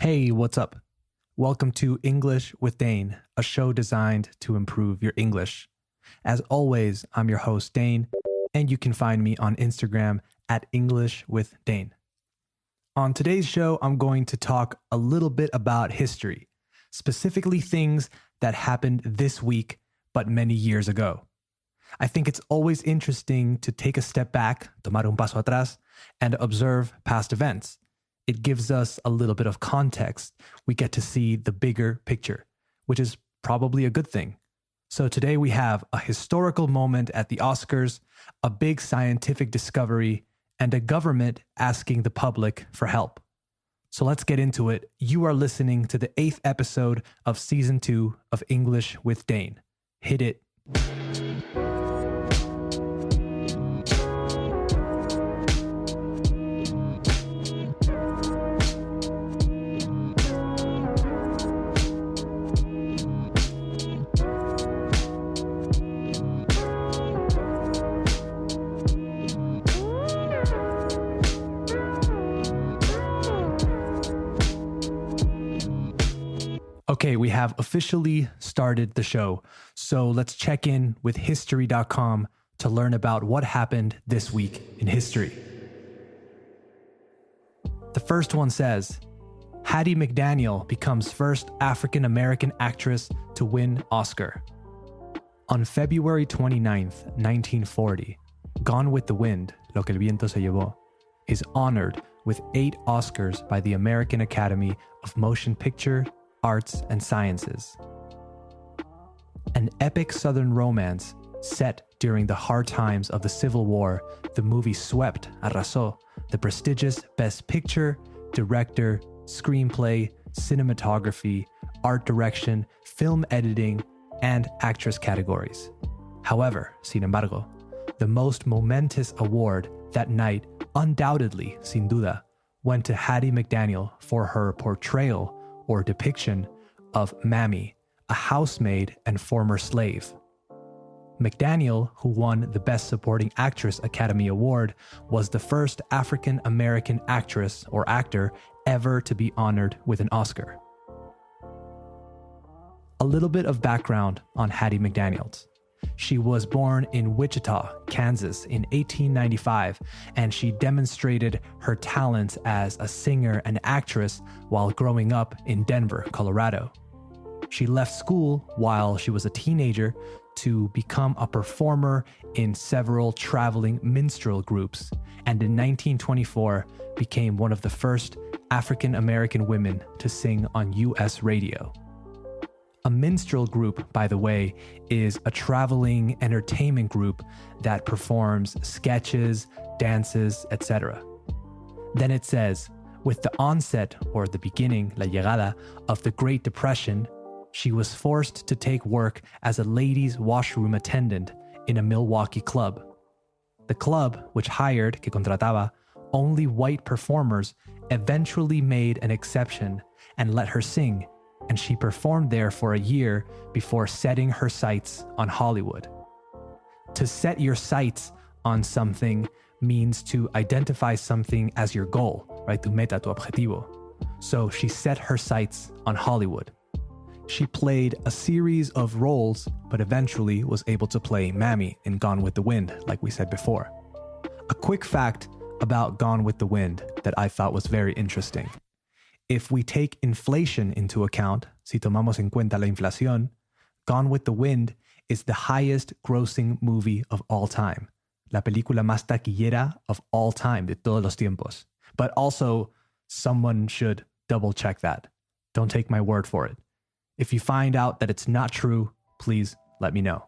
Hey, what's up? Welcome to English with Dane, a show designed to improve your English. As always, I'm your host, Dane, and you can find me on Instagram at English with Dane. On today's show, I'm going to talk a little bit about history, specifically things that happened this week, but many years ago. I think it's always interesting to take a step back, tomar un paso atrás, and observe past events. It gives us a little bit of context. We get to see the bigger picture, which is probably a good thing. So today we have a historical moment at the Oscars, a big scientific discovery, and a government asking the public for help. So let's get into it. You are listening to the 8th episode of Season 2 of English with Dane. Hit it. Okay, we have officially started the show, so let's check in with History.com to learn about what happened this week in history. The first one says, Hattie McDaniel becomes first African-American actress to win Oscar. On February 29th, 1940, Gone with the Wind, Lo que el viento se llevó, is honored with 8 Oscars by the American Academy of Motion Picture, Arts and Sciences. An epic Southern romance set during the hard times of the Civil War, the movie swept, arrasó, the prestigious Best Picture, Director, Screenplay, Cinematography, Art Direction, Film Editing, and Actress categories. However, sin embargo, the most momentous award that night, undoubtedly, sin duda, went to Hattie McDaniel for her portrayal or depiction of Mammy, a housemaid and former slave. McDaniel, who won the Best Supporting Actress Academy Award, was the first African-American actress or actor ever to be honored with an Oscar. A little bit of background on Hattie McDaniel. She was born in Wichita, Kansas in 1895, and she demonstrated her talents as a singer and actress while growing up in Denver, Colorado. She left school while she was a teenager to become a performer in several traveling minstrel groups, and in 1924 became one of the first African-American women to sing on U.S. radio. A minstrel group, by the way, is a traveling entertainment group that performs sketches, dances, etc. Then it says, with the onset or the beginning, la llegada, of the Great Depression, she was forced to take work as a ladies' washroom attendant in a Milwaukee club. The club, which hired, que contrataba, only white performers, eventually made an exception and let her sing, and she performed there for a year before setting her sights on Hollywood. To set your sights on something means to identify something as your goal, right? Tu meta, tu objetivo. So she set her sights on Hollywood. She played a series of roles, but eventually was able to play Mammy in Gone with the Wind, like we said before. A quick fact about Gone with the Wind that I thought was very interesting. If we take inflation into account, si tomamos en cuenta la inflación, Gone with the Wind is the highest grossing movie of all time. La película más taquillera of all time, de todos los tiempos. But also, someone should double check that. Don't take my word for it. If you find out that it's not true, please let me know.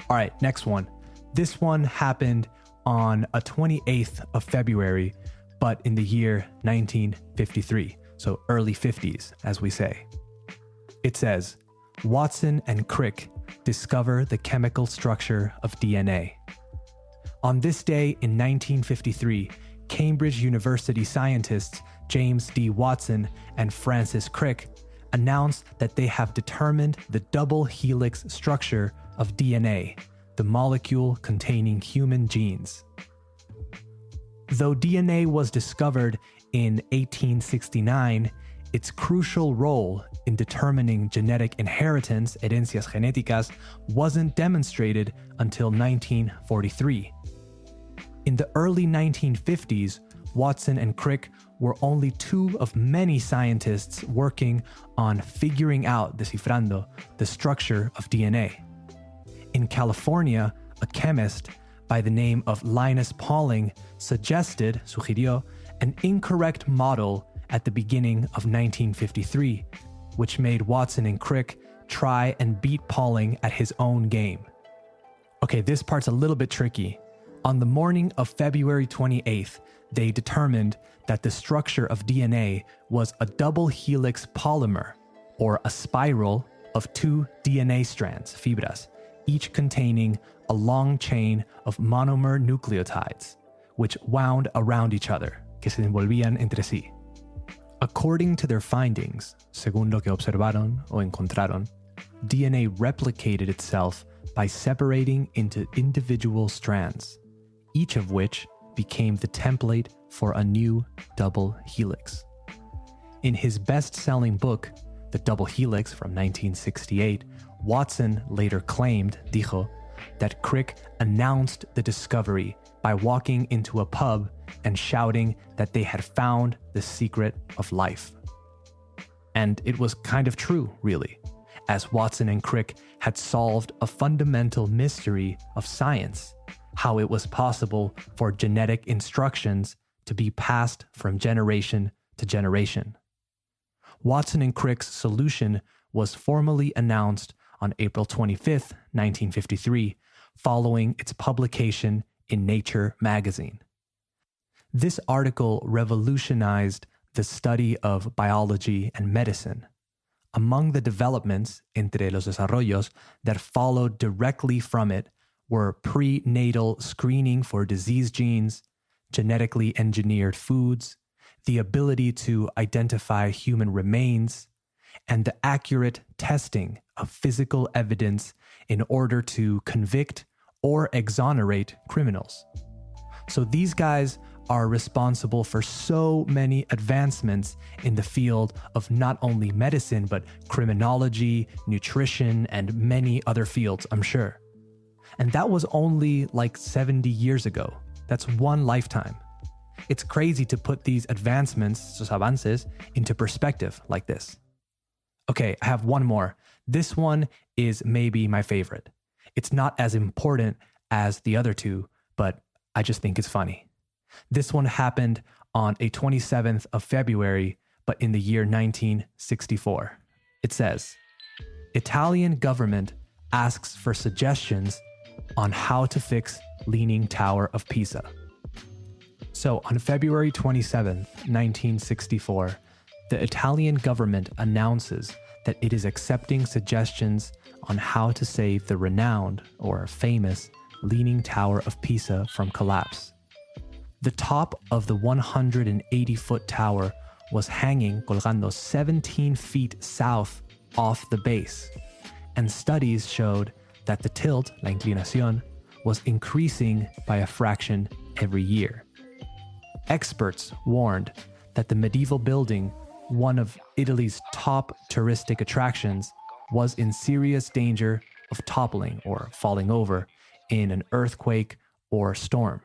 All right, next one. This one happened on a 28th of February, but in the year 1953, so early 50s, as we say. It says, Watson and Crick discover the chemical structure of DNA. On this day in 1953, Cambridge University scientists James D. Watson and Francis Crick announced that they have determined the double helix structure of DNA, the molecule containing human genes. Though DNA was discovered in 1869, its crucial role in determining genetic inheritance, herencias genéticas, wasn't demonstrated until 1943. In the early 1950s, Watson and Crick were only two of many scientists working on figuring out, descifrando, the structure of DNA. In California, a chemist by the name of Linus Pauling sugirió, an incorrect model at the beginning of 1953, which made Watson and Crick try and beat Pauling at his own game. Okay, this part's a little bit tricky. On the morning of February 28th, they determined that the structure of DNA was a double helix polymer, or a spiral of two DNA strands, fibras, each containing a long chain of monomer nucleotides, which wound around each other, que se envolvían entre sí. According to their findings, según lo que observaron o encontraron, DNA replicated itself by separating into individual strands, each of which became the template for a new double helix. In his best-selling book, The Double Helix from 1968, Watson later claimed, dijo, that Crick announced the discovery by walking into a pub and shouting that they had found the secret of life. And it was kind of true, really, as Watson and Crick had solved a fundamental mystery of science, how it was possible for genetic instructions to be passed from generation to generation. Watson and Crick's solution was formally announced on April 25th, 1953, following its publication in Nature magazine. This article revolutionized the study of biology and medicine. Among the developments, entre los desarrollos, that followed directly from it were prenatal screening for disease genes, genetically engineered foods, the ability to identify human remains, and the accurate testing of physical evidence in order to convict or exonerate criminals. So these guys are responsible for so many advancements in the field of not only medicine, but criminology, nutrition, and many other fields, I'm sure. And that was only like 70 years ago. That's one lifetime. It's crazy to put these advancements, sus avances, into perspective like this. Okay, I have one more. This one is maybe my favorite. It's not as important as the other two, but I just think it's funny. This one happened on a 27th of February, but in the year 1964. It says, Italian government asks for suggestions on how to fix Leaning Tower of Pisa. So on February 27th, 1964, the Italian government announces that it is accepting suggestions on how to save the renowned or famous Leaning Tower of Pisa from collapse. The top of the 180-foot tower was hanging, colgando 17 feet south off the base, and studies showed that the tilt, la inclinación, was increasing by a fraction every year. Experts warned that the medieval building, one of Italy's top touristic attractions, was in serious danger of toppling or falling over in an earthquake or storm.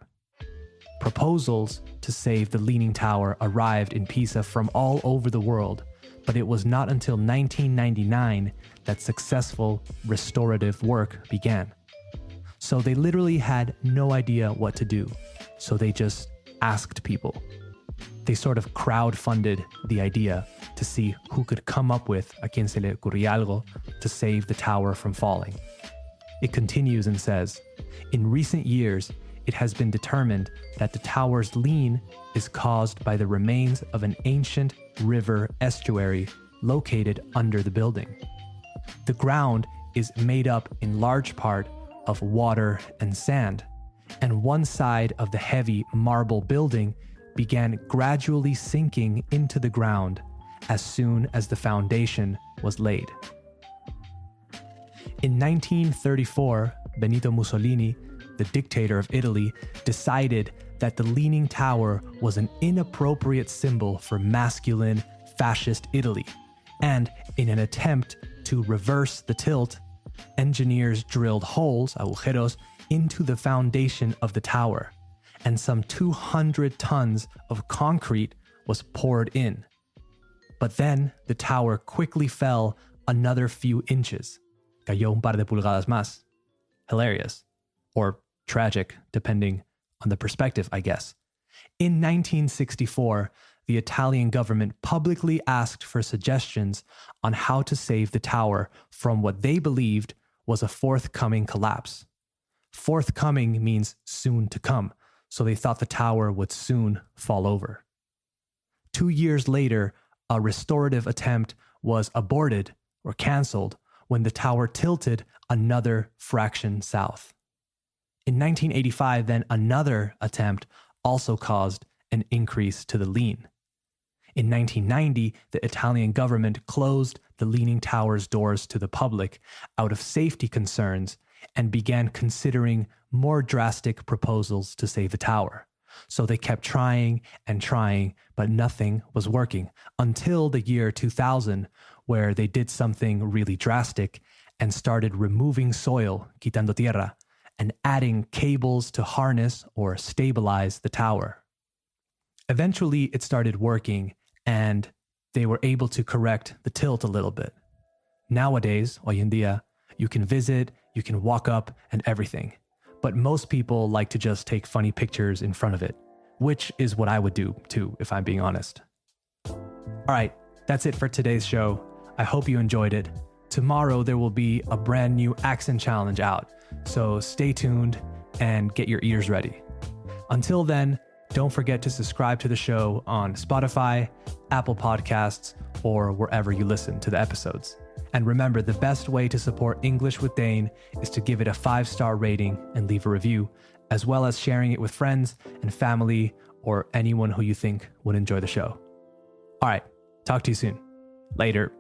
Proposals to save the Leaning Tower arrived in Pisa from all over the world, but it was not until 1999 that successful restorative work began. So they literally had no idea what to do, so they just asked people. They sort of crowdfunded the idea to see who could come up with, a quien se le ocurría algo, to save the tower from falling. It continues and says, in recent years, it has been determined that the tower's lean is caused by the remains of an ancient river estuary located under the building. The ground is made up in large part of water and sand, and one side of the heavy marble building began gradually sinking into the ground as soon as the foundation was laid. In 1934, Benito Mussolini, the dictator of Italy, decided that the Leaning Tower was an inappropriate symbol for masculine, fascist Italy. And in an attempt to reverse the tilt, engineers drilled holes, agujeros, into the foundation of the tower, and some 200 tons of concrete was poured in. But then the tower quickly fell another few inches. Cayó un par de pulgadas más. Hilarious. Or tragic, depending on the perspective, I guess. In 1964, the Italian government publicly asked for suggestions on how to save the tower from what they believed was a forthcoming collapse. Forthcoming means soon to come, so they thought the tower would soon fall over. 2 years later, a restorative attempt was aborted or canceled when the tower tilted another fraction south. In 1985, then another attempt also caused an increase to the lean. In 1990, the Italian government closed the Leaning Tower's doors to the public out of safety concerns and began considering more drastic proposals to save the tower. So they kept trying and trying, but nothing was working until the year 2000, where they did something really drastic and started removing soil, quitando tierra, and adding cables to harness or stabilize the tower. Eventually, it started working, and they were able to correct the tilt a little bit. Nowadays, hoy en día, you can visit, you can walk up and everything. But most people like to just take funny pictures in front of it, which is what I would do too, if I'm being honest. All right, that's it for today's show. I hope you enjoyed it. Tomorrow there will be a brand new accent challenge out, so stay tuned and get your ears ready. Until then, don't forget to subscribe to the show on Spotify, Apple Podcasts, or wherever you listen to the episodes. And remember, the best way to support English with Dane is to give it a 5-star rating and leave a review, as well as sharing it with friends and family or anyone who you think would enjoy the show. All right, talk to you soon. Later.